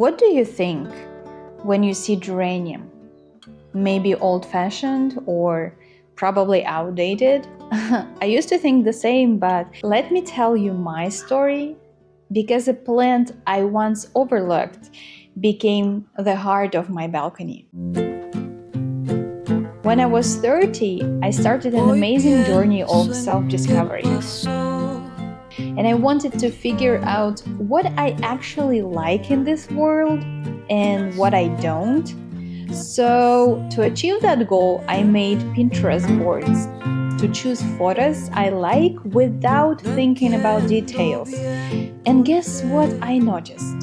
What do you think when you see geranium? Maybe old-fashioned or probably outdated? I used to think the same, but let me tell you my story, because a plant I once overlooked became the heart of my balcony. When I was 30, I started an amazing journey of self-discovery. And I wanted to figure out what I actually like in this world and what I don't. So to achieve that goal, I made Pinterest boards to choose photos I like without thinking about details. And guess what I noticed?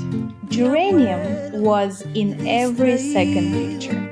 Geranium was in every second picture.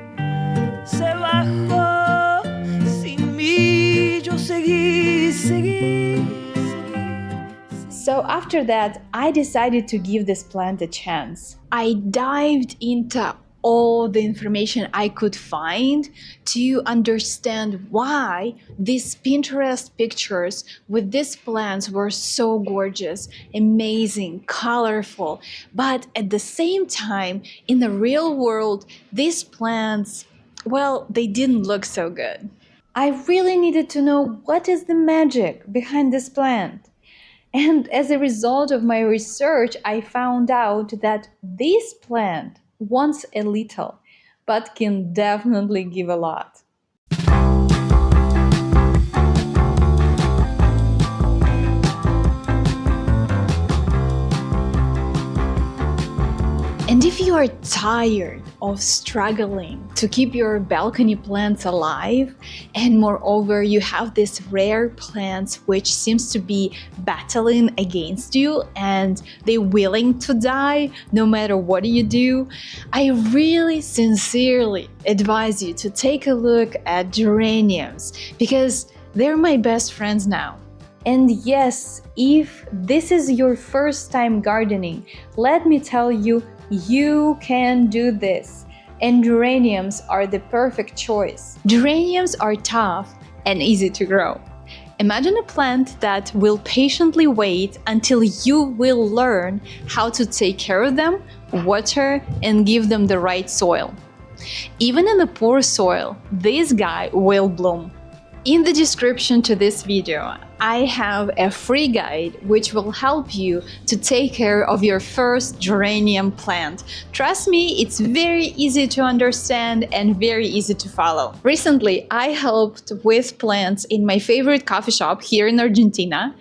So after that, I decided to give this plant a chance. I dived into all the information I could find to understand why these Pinterest pictures with these plants were so gorgeous, amazing, colorful. But at the same time, in the real world, these plants, well, they didn't look so good. I really needed to know what is the magic behind this plant. And as a result of my research, I found out that this plant wants a little, but can definitely give a lot. And if you are tired of struggling to keep your balcony plants alive, and moreover you have these rare plants which seems to be battling against you and they're willing to die no matter what you do, I really sincerely advise you to take a look at geraniums, because they're my best friends now. And yes, if this is your first time gardening, let me tell you, you can do this, and geraniums are the perfect choice. Geraniums are tough and easy to grow. Imagine a plant that will patiently wait until you will learn how to take care of them, water, and give them the right soil. Even in the poor soil, this guy will bloom. In the description to this video, I have a free guide which will help you to take care of your first geranium plant. Trust me, it's very easy to understand and very easy to follow. Recently, I helped with plants in my favorite coffee shop here in Argentina,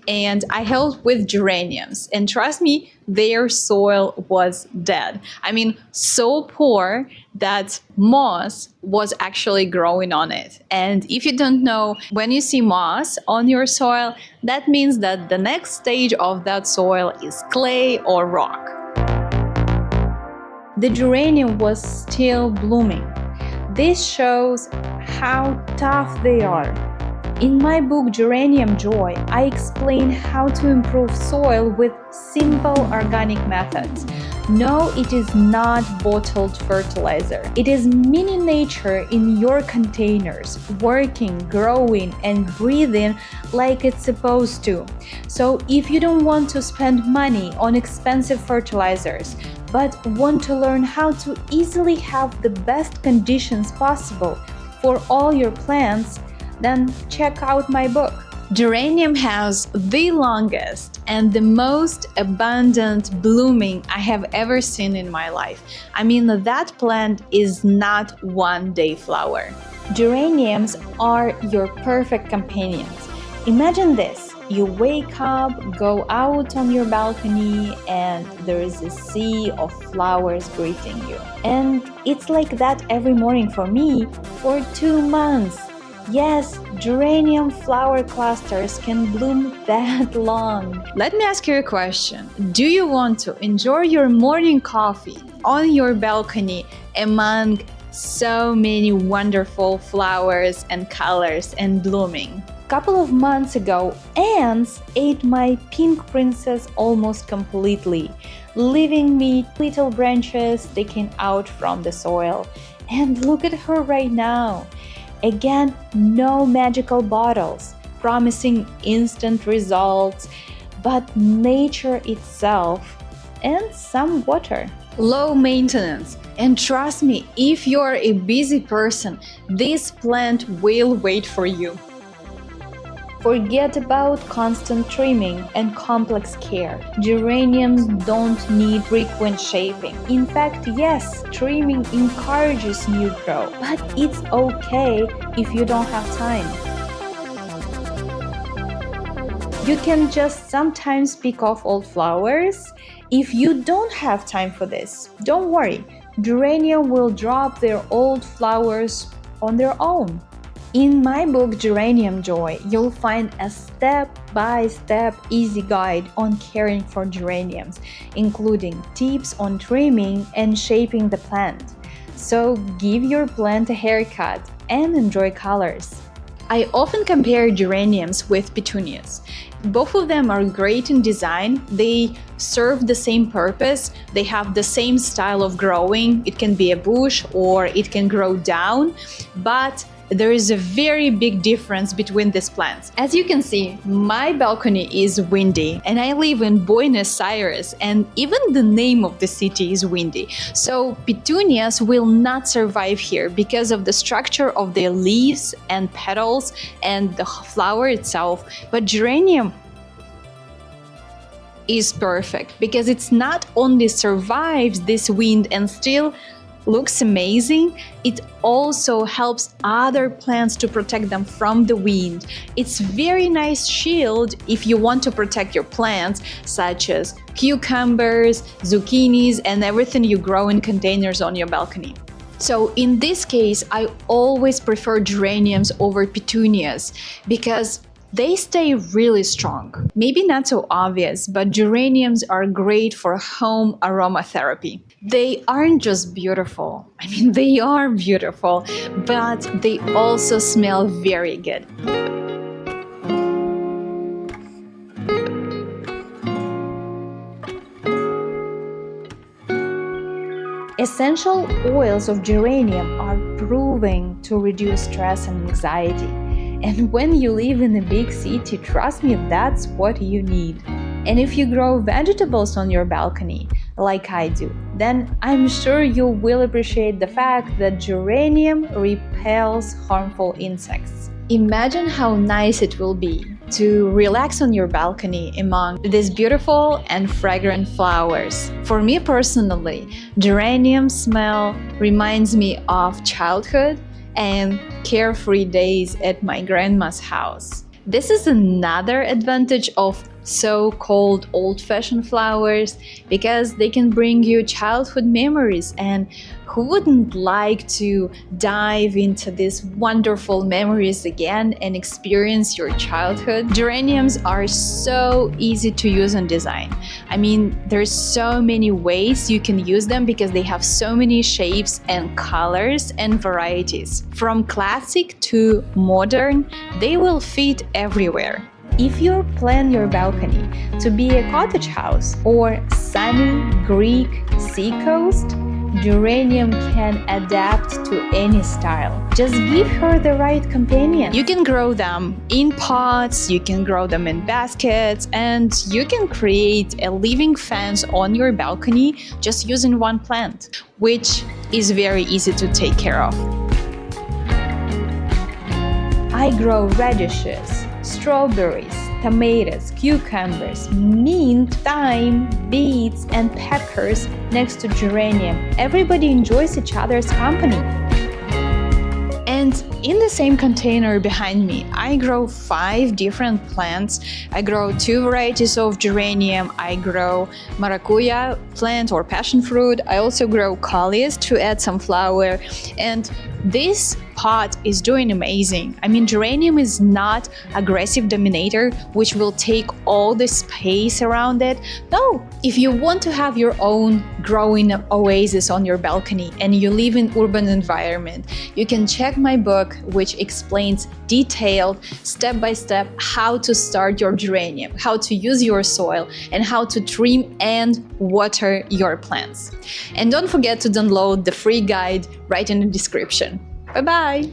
and I helped with geraniums. And trust me, their soil was dead. I mean, so poor that moss was actually growing on it. And if you don't know, when you see moss on your soil, that means that the next stage of that soil is clay or rock. The geranium was still blooming. This shows how tough they are. In my book Geranium Joy, I explain how to improve soil with simple organic methods. No, it is not bottled fertilizer. It is mini nature in your containers, working, growing, and breathing like it's supposed to. So if you don't want to spend money on expensive fertilizers, but want to learn how to easily have the best conditions possible for all your plants, then check out my book. Geranium has the longest and the most abundant blooming I have ever seen in my life. I mean, that plant is not one-day flower. Geraniums are your perfect companions. Imagine this. You wake up, go out on your balcony, and there is a sea of flowers greeting you. And it's like that every morning for me for 2 months. Yes, geranium flower clusters can bloom that long. Let me ask you a question. Do you want to enjoy your morning coffee on your balcony among so many wonderful flowers and colors and blooming? A couple of months ago, ants ate my pink princess almost completely, leaving me little branches sticking out from the soil. And look at her right now. Again, no magical bottles promising instant results, but nature itself and some water. Low maintenance. And trust me, if you're a busy person, this plant will wait for you. Forget about constant trimming and complex care. Geraniums don't need frequent shaping. In fact, yes, trimming encourages new growth, but it's okay if you don't have time. You can just sometimes pick off old flowers. If you don't have time for this, don't worry. Geranium will drop their old flowers on their own. In my book Geranium Joy, you'll find a step-by-step easy guide on caring for geraniums, including tips on trimming and shaping the plant. So give your plant a haircut and enjoy colors. I often compare geraniums with petunias. Both of them are great in design. They serve the same purpose. They have the same style of growing. It can be a bush or it can grow down, but there is a very big difference between these plants. As you can see, my balcony is windy and I live in Buenos Aires, and even the name of the city is windy. So petunias will not survive here because of the structure of their leaves and petals and the flower itself. But geranium is perfect because it's not only survives this wind and still looks amazing, it also helps other plants to protect them from the wind. It's very nice shield if you want to protect your plants, such as cucumbers, zucchinis, and everything you grow in containers on your balcony. So in this case, I always prefer geraniums over petunias because they stay really strong. Maybe not so obvious, but geraniums are great for home aromatherapy. They aren't just beautiful. I mean, they are beautiful, but they also smell very good. Essential oils of geranium are proving to reduce stress and anxiety. And when you live in a big city, trust me, that's what you need. And if you grow vegetables on your balcony, like I do, then I'm sure you will appreciate the fact that geranium repels harmful insects. Imagine how nice it will be to relax on your balcony among these beautiful and fragrant flowers. For me personally, geranium smell reminds me of childhood and carefree days at my grandma's house. This is another advantage of so-called old-fashioned flowers because they can bring you childhood memories, and who wouldn't like to dive into these wonderful memories again and experience your childhood? Geraniums are so easy to use and design. I mean, there's so many ways you can use them because they have so many shapes and colors and varieties. From classic to modern, they will fit everywhere. If you plan your balcony to be a cottage house or sunny Greek seacoast, geranium can adapt to any style. Just give her the right companion. You can grow them in pots, you can grow them in baskets, and you can create a living fence on your balcony just using one plant, which is very easy to take care of. I grow radishes, strawberries, tomatoes, cucumbers, mint, thyme, beets, and peppers next to geranium. Everybody enjoys each other's company. And in the same container behind me, I grow 5 different plants. I grow 2 varieties of geranium. I grow maracuya plant or passion fruit. I also grow callias to add some flower. And this pot is doing amazing. I mean, geranium is not aggressive dominator, which will take all the space around it. No, if you want to have your own growing oasis on your balcony and you live in urban environment, you can check my book, which explains detailed step-by-step how to start your geranium, how to use your soil, and how to trim and water your plants. And don't forget to download the free guide right in the description. Bye-bye!